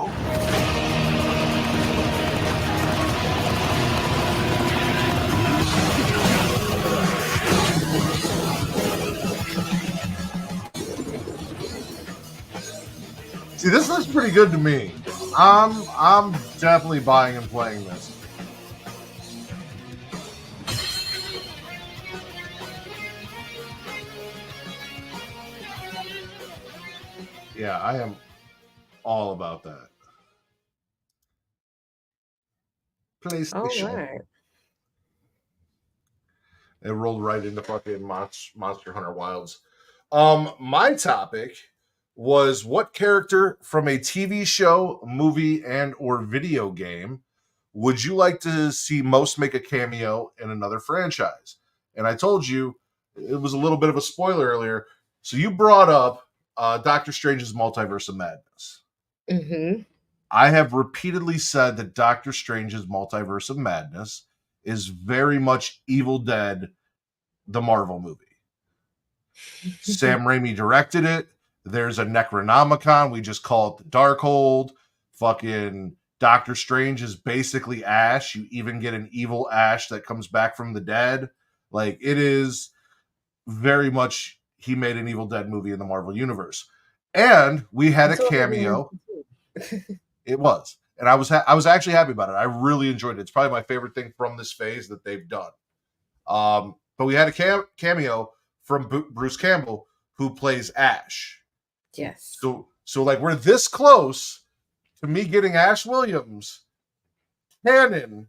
See, this looks pretty good to me. I'm definitely buying and playing this. Yeah, I am all about that. PlayStation. All right. It rolled right into fucking Monster Hunter Wilds. My topic was what character from a TV show, movie, and or video game would you like to see most make a cameo in another franchise? And I told you it was a little bit of a spoiler earlier. So you brought up Doctor Strange's Multiverse of Madness. Mm-hmm. I have repeatedly said that Doctor Strange's Multiverse of Madness is very much Evil Dead, the Marvel movie. Sam Raimi directed it. There's a Necronomicon. We just call it the Darkhold. Fucking Doctor Strange is basically Ash. You even get an evil Ash that comes back from the dead. Like, it is very much he made an Evil Dead movie in the Marvel Universe. And we had a cameo. It was. And I was actually happy about it. I really enjoyed it. It's probably my favorite thing from this phase that they've done. But we had a cameo from Bruce Campbell, who plays Ash. Yes. So like, we're this close to me getting Ash Williams canon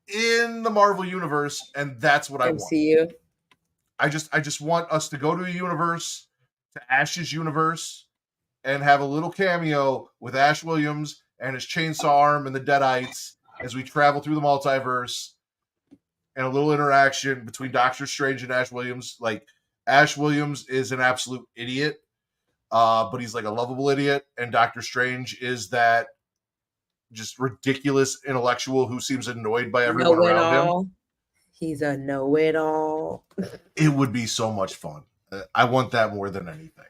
in the Marvel Universe, and that's what I want. MCU. I just want us to go to a universe, to Ash's universe, and have a little cameo with Ash Williams and his chainsaw arm and the Deadites as we travel through the multiverse, and a little interaction between Doctor Strange and Ash Williams. Like, Ash Williams is an absolute idiot, but he's like a lovable idiot, and Doctor Strange is that just ridiculous intellectual who seems annoyed by everyone around him. He's a know-it-all. It would be so much fun. I want that more than anything.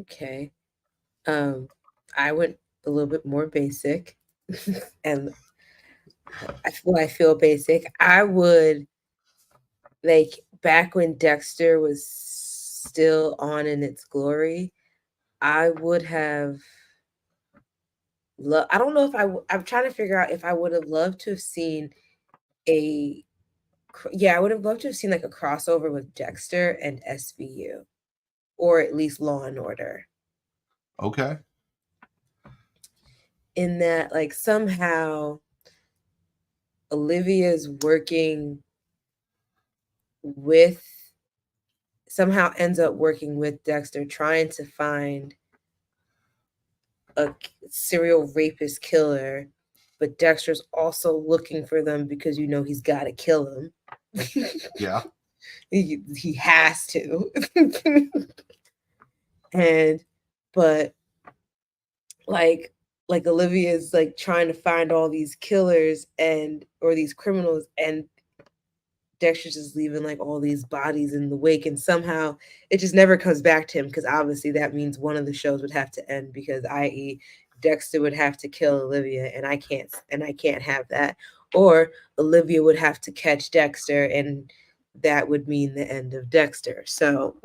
Okay. I went a little bit more basic, and I feel basic. I would, like, back when Dexter was still on in its glory, I would have I don't know if I'm trying to figure out if I would have loved to have seen I would have loved to have seen like a crossover with Dexter and SVU, or at least Law and Order. Okay. In that, like, somehow Olivia's working with, somehow ends up working with Dexter, trying to find a serial rapist killer, but Dexter's also looking for them because he's got to kill him. Yeah. He has to. But like Olivia's like trying to find all these killers or these criminals, and Dexter's just leaving like all these bodies in the wake, and somehow it just never comes back to him, because obviously that means one of the shows would have to end, because i.e. Dexter would have to kill Olivia, and I can't have that. Or Olivia would have to catch Dexter, and that would mean the end of Dexter. So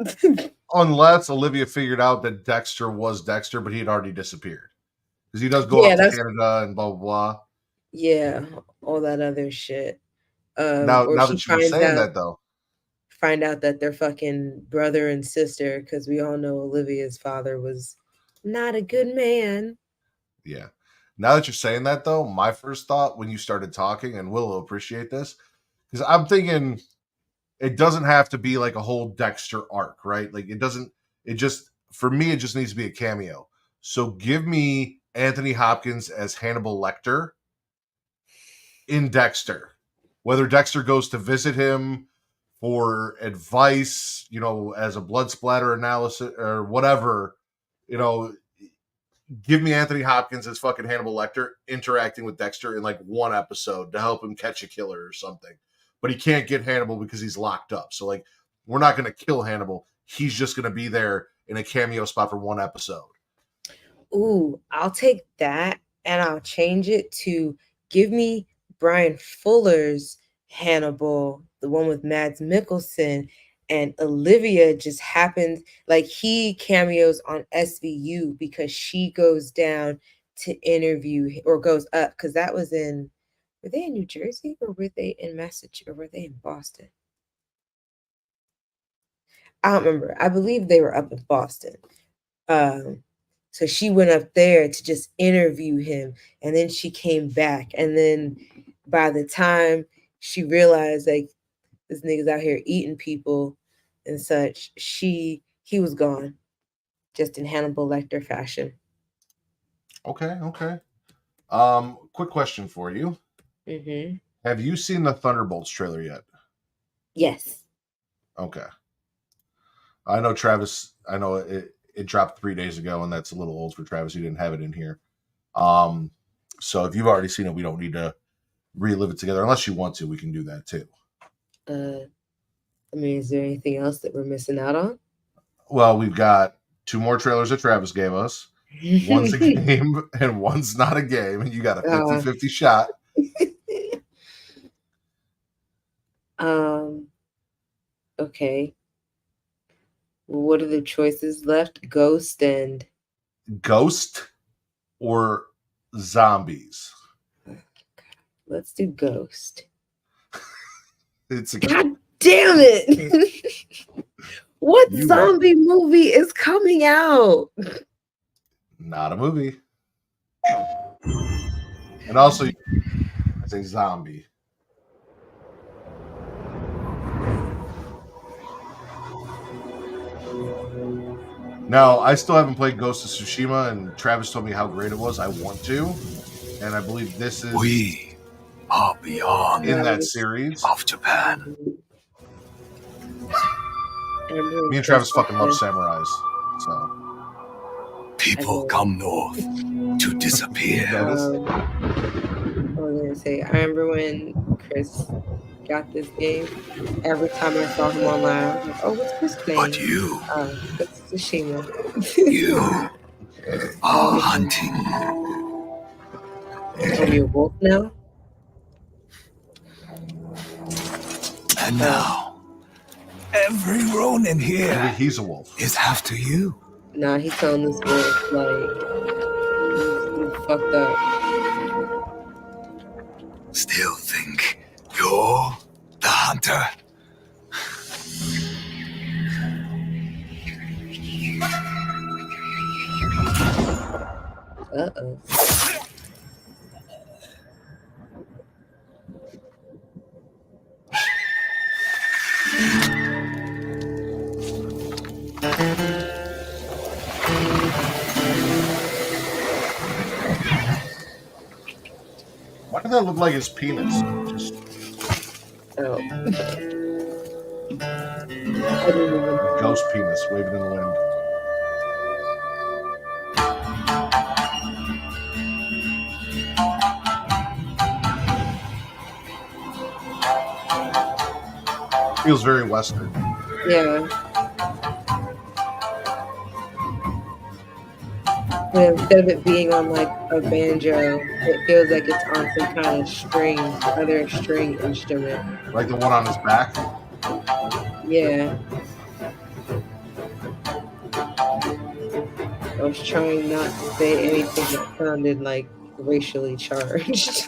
unless Olivia figured out that Dexter was Dexter, but he had already disappeared. Because he does go up to Canada and blah, blah, blah. Yeah, all that other shit. Now Or she that you were saying that, though. Find out that they're fucking brother and sister, because we all know Olivia's father was not a good man. Yeah. Now that you're saying that, though, my first thought when you started talking, and Will appreciate this, because I'm thinking it doesn't have to be like a whole Dexter arc, right? Like for me, it just needs to be a cameo. So give me Anthony Hopkins as Hannibal Lecter in Dexter. Whether Dexter goes to visit him for advice, as a blood splatter analysis or whatever, give me Anthony Hopkins as fucking Hannibal Lecter interacting with Dexter in like one episode to help him catch a killer or something. But he can't get Hannibal because he's locked up. So like, we're not going to kill Hannibal. He's just going to be there in a cameo spot for one episode. Ooh, I'll take that, and I'll change it to give me Brian Fuller's Hannibal, the one with Mads Mikkelsen, and Olivia just happens, like, he cameos on SVU because she goes down to interview, or goes up, because that was were they in New Jersey, or were they in Massachusetts, or were they in Boston? I don't remember. I believe they were up in Boston. So she went up there to just interview him, and then she came back. And then by the time she realized, like, this nigga's out here eating people and such, he was gone, just in Hannibal Lecter fashion. Okay. Quick question for you. Mm-hmm. Have you seen the Thunderbolts trailer yet? Yes. Okay. I know Travis, it dropped 3 days ago, and that's a little old for Travis. He didn't have it in here. So if you've already seen it, we don't need to relive it together. Unless you want to, we can do that too. Is there anything else that we're missing out on? Well, we've got 2 more trailers that Travis gave us. One's a game and one's not a game, and you got a 50-50 shot. Okay. What are the choices left? Ghost or zombies? Let's do Ghost. God damn it! What zombie movie is coming out? Not a movie. And also, it's a zombie. Now, I still haven't played Ghost of Tsushima, and Travis told me how great it was. I want to, and I believe this is... We are beyond in that series of Japan. Me and Travis fucking love samurais, so... People come north to disappear. I was gonna say, I remember when Chris got this game. Every time I saw him online, I was like, "Oh, what's Chris playing?" But you, that's Tsushima. You are hunting. Are you a wolf now? And now, every Ronin here Maybe he's a wolf. Is after you. Nah, he's telling this wolf like you fucked up. Still think you're the hunter? Uh-oh. Why did that look like his penis? Just Oh. I didn't even. ghost penis waving in the wind. Feels very Western. Yeah. But instead of it being on like a banjo, it feels like it's on some kind of other string instrument. Like the one on his back. Yeah. I was trying not to say anything that sounded like racially charged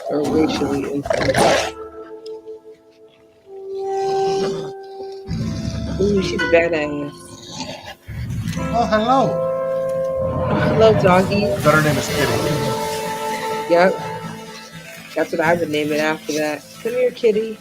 or racially insensitive. Ooh, she's badass. Oh, hello. Hello, doggy. I bet her name is Kitty. Yep. That's what I would name it after that. Come here, kitty.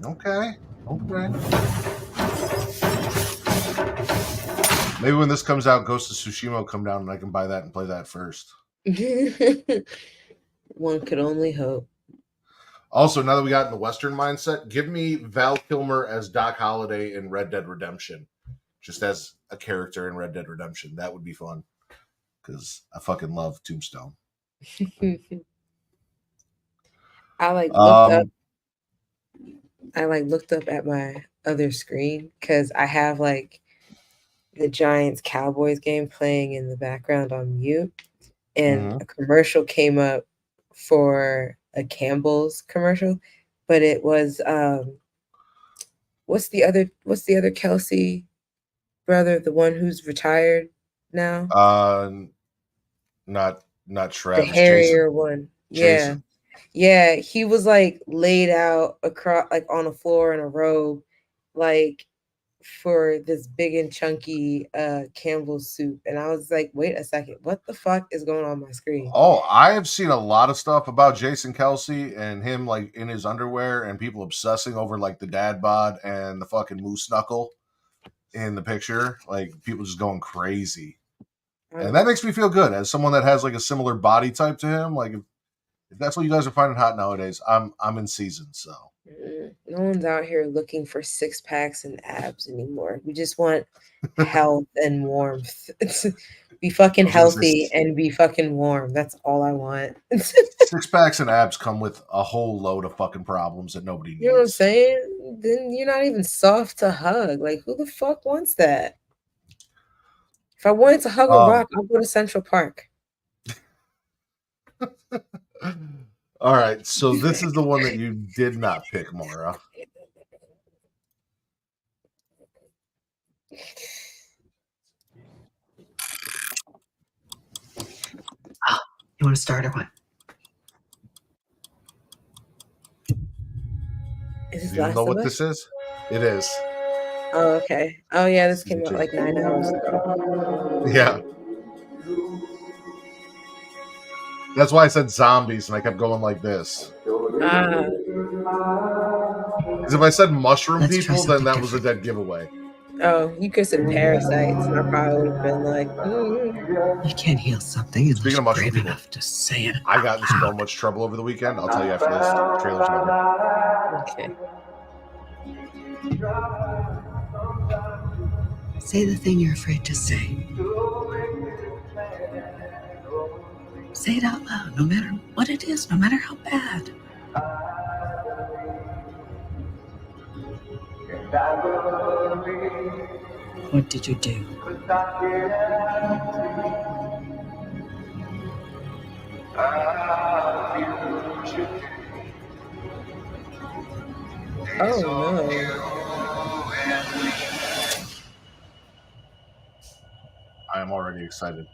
Okay. Maybe when this comes out, Ghost of Tsushima will come down and I can buy that and play that first. One could only hope. Also, now that we got in the Western mindset, give me Val Kilmer as Doc Holliday in Red Dead Redemption. Just as a character in Red Dead Redemption. That would be fun. Because I fucking love Tombstone. I looked up at my other screen because I have like the Giants Cowboys game playing in the background on mute, and a commercial came up for a Campbell's commercial, but it was what's the other Kelsey brother, the one who's retired now? Not Travis. The hairier Jason. one. Jason. Yeah, he was like laid out across like on a floor in a robe, like for this big and chunky Campbell's soup. And I was like, wait a second, what the fuck is going on my screen? Oh, I have seen a lot of stuff about Jason Kelsey and him like in his underwear and people obsessing over like the dad bod and the fucking moose knuckle in the picture. Like people just going crazy. And that makes me feel good as someone that has like a similar body type to him. Like if that's what you guys are finding hot nowadays, I'm in season, so. No one's out here looking for 6-packs and abs anymore. We just want health and warmth. Be fucking healthy and be fucking warm. That's all I want. 6-packs and abs come with a whole load of fucking problems that nobody needs. You know what I'm saying? Then you're not even soft to hug. Like, who the fuck wants that? If I wanted to hug a rock, I'll go to Central Park. All right, so this is the one that you did not pick, Mara. Oh, you want to start or what? Is Do you know what this is? It is. Oh, okay. Oh, yeah, this came out like 9 hours ago. Yeah. That's why I said zombies, and I kept going like this. Because if I said mushroom people, then that was a dead giveaway. Oh, you could have said parasites, and I probably would have been like, You can't heal something unless Speaking of mushroom brave people, enough to say it. I got in so much trouble over the weekend. I'll tell you after this trailer's over. Okay. Say the thing you're afraid to say. Say it out loud, no matter what it is, no matter how bad. What did you do? Oh, no. am already excited.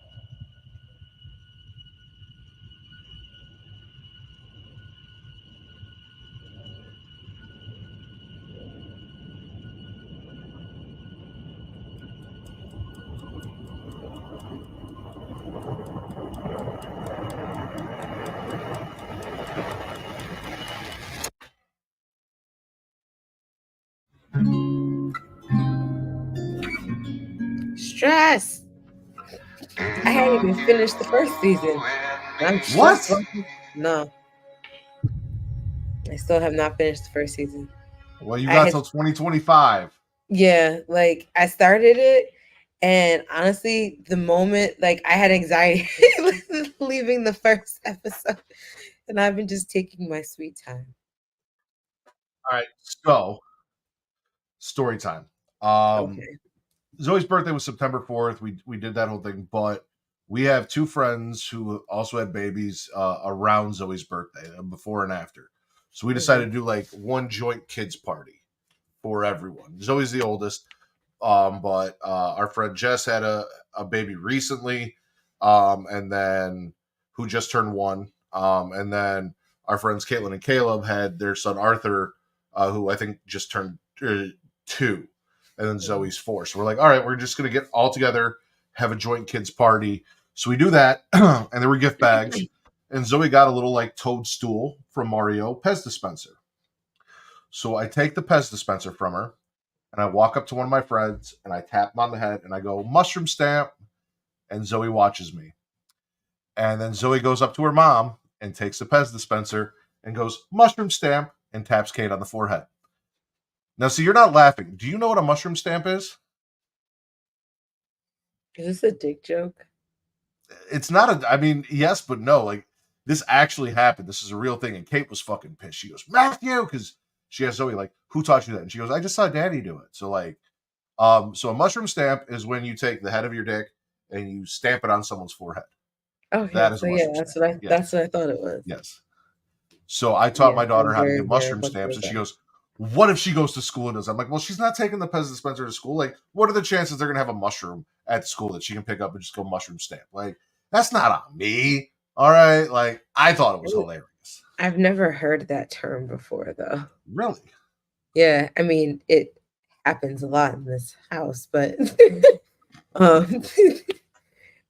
Stress. I hadn't even finished the first season. And I'm stressed. What? No. I still have not finished the first season. Well, you I got had- till 2025. Yeah, like I started it, and honestly, the moment like I had anxiety leaving the first episode, and I've been just taking my sweet time. All right, so story time. Okay. Zoe's birthday was September 4th. We did that whole thing, but we have two friends who also had babies around Zoe's birthday, before and after. So we decided to do like one joint kids party for everyone. Zoe's the oldest, but our friend Jess had a baby recently, and then who just turned 1, and then our friends Caitlin and Caleb had their son Arthur, who I think just turned 2. And then Zoe's 4. So we're like, all right, we're just going to get all together, have a joint kids party. So we do that. And there were gift bags. And Zoe got a little like toadstool from Mario Pez dispenser. So I take the Pez dispenser from her and I walk up to one of my friends and I tap him on the head and I go, mushroom stamp. And Zoe watches me. And then Zoe goes up to her mom and takes the Pez dispenser and goes, mushroom stamp, and taps Kate on the forehead. Now, see, you're not laughing. Do you know what a mushroom stamp is? Is this a dick joke? It's not I mean, yes, but no. Like, this actually happened. This is a real thing. And Kate was fucking pissed. She goes, Matthew, because she asked Zoe, like, who taught you that? And she goes, I just saw Daddy do it. So, like, so a mushroom stamp is when you take the head of your dick and you stamp it on someone's forehead. Okay, That is so a yeah, mushroom that's what I thought it was. Yes. So I taught my daughter I'm how to very give aware mushroom of what stamps, and those she are. goes, what if she goes to school and does? I'm like, well, she's not taking the Pez dispenser to school. Like, what are the chances they're gonna have a mushroom at school that she can pick up and just go mushroom stamp? Like, that's not on me. All right. Like, I thought it was hilarious. I've never heard that term before, though. Really? Yeah, I mean, it happens a lot in this house, but um,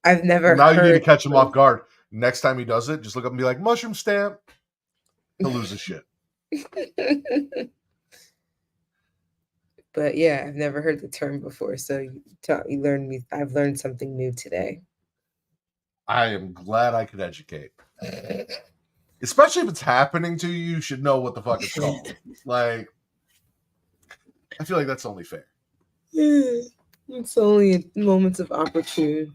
I've never Now you need to heard. catch him off guard. Next time he does it, just look up and be like, mushroom stamp. He'll lose his shit. But yeah, I've never heard the term before. So you learned me. I've learned something new today. I am glad I could educate. Especially if it's happening to you, you should know what the fuck it's called. Like, I feel like that's only fair. It's only moments of opportunity.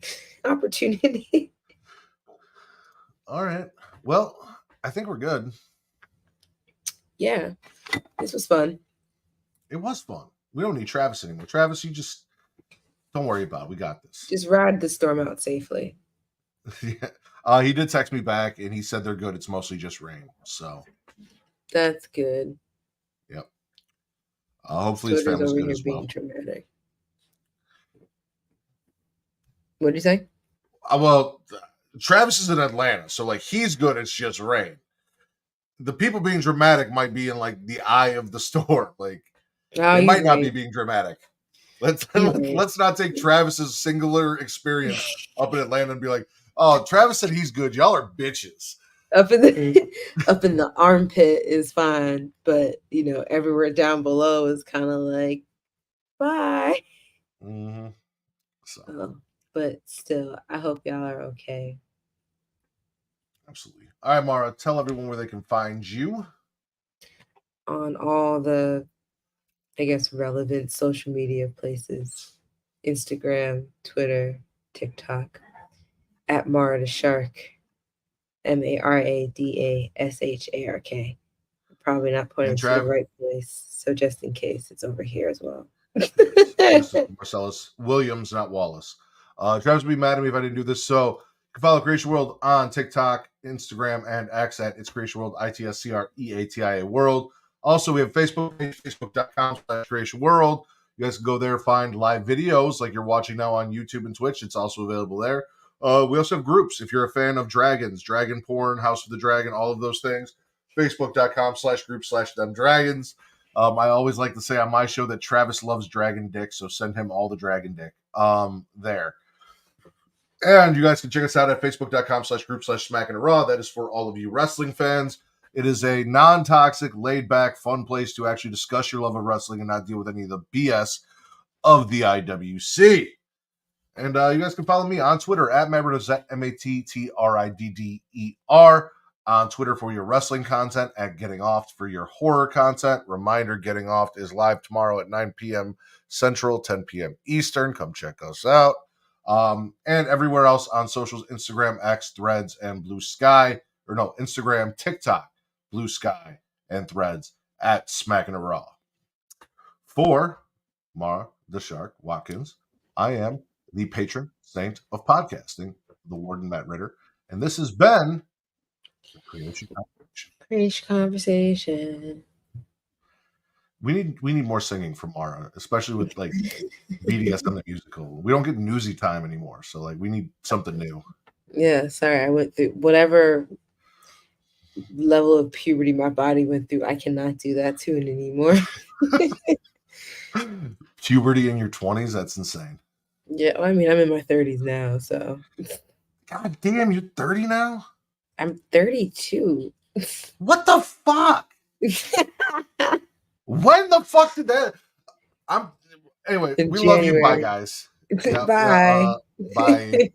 All right. Well, I think we're good. Yeah, this was fun. It was fun. We don't need Travis anymore. Travis, you just don't worry about it. We got this. Just ride the storm out safely. Yeah. He did text me back and he said they're good. It's mostly just rain. So That's good. yep. Hopefully his Twitter's family's over good here as well. being dramatic. What did you say? Well, Travis is in Atlanta, so like he's good. It's just rain. The people being dramatic might be in like the eye of the storm. Like Oh, they might not right. be being dramatic. Let's You're not take Travis's singular experience up in Atlanta and be like, oh, Travis said he's good. Y'all are bitches. up in the armpit is fine, but everywhere down below is kind of like bye. Mm-hmm. So But still, I hope y'all are okay. absolutely. All right, Mara, tell everyone where they can find you. On all the, I guess, relevant social media places: Instagram, Twitter, TikTok, at Mara the Shark, MARADASHARK. I'm probably not pointing to the right place, so just in case, it's over here as well. This is Marcellus Williams, not Wallace. Travis would be mad at me if I didn't do this. So you can follow Creatia World on TikTok, Instagram, and X at It's Creatia World, ITSCREATIA World. Also, we have Facebook page, facebook.com/Creatia World. You guys can go there, find live videos like you're watching now on YouTube and Twitch. It's also available there. We also have groups. If you're a fan of dragons, dragon porn, House of the Dragon, all of those things, facebook.com/group/themdragons. I always like to say on my show that Travis loves dragon dick, so send him all the dragon dick there. And you guys can check us out at facebook.com/group/smackingraw. That is for all of you wrestling fans. It is a non-toxic, laid-back, fun place to actually discuss your love of wrestling and not deal with any of the BS of the IWC. And you guys can follow me on Twitter at Mattridder, MATTRIDDER, on Twitter for your wrestling content, at Getting Off for your horror content. Reminder, Getting Off is live tomorrow at 9 p.m. Central, 10 p.m. Eastern. Come check us out. And everywhere else on socials, Instagram, X, Threads, and Blue Sky. Or no, Instagram, TikTok, Blue Sky, and Threads at Smackin' a Raw. For Mara the Shark Watkins, I am the patron saint of podcasting, the Warden Matt Ritter, and this has been the Creatia Conversation. Creatia Conversation. We need more singing from Mara, especially with like BDS on the musical. We don't get newsy time anymore, so like we need something new. Yeah, sorry, I went through whatever level of puberty my body went through. I cannot do that tune anymore. Puberty in your 20s, that's insane. Yeah, well, I mean, I'm in my 30s now, so. God damn, you're 30 now? I'm 32. What the fuck? When the fuck did that? Anyway, In we love you. Bye, January. guys. Bye. Bye.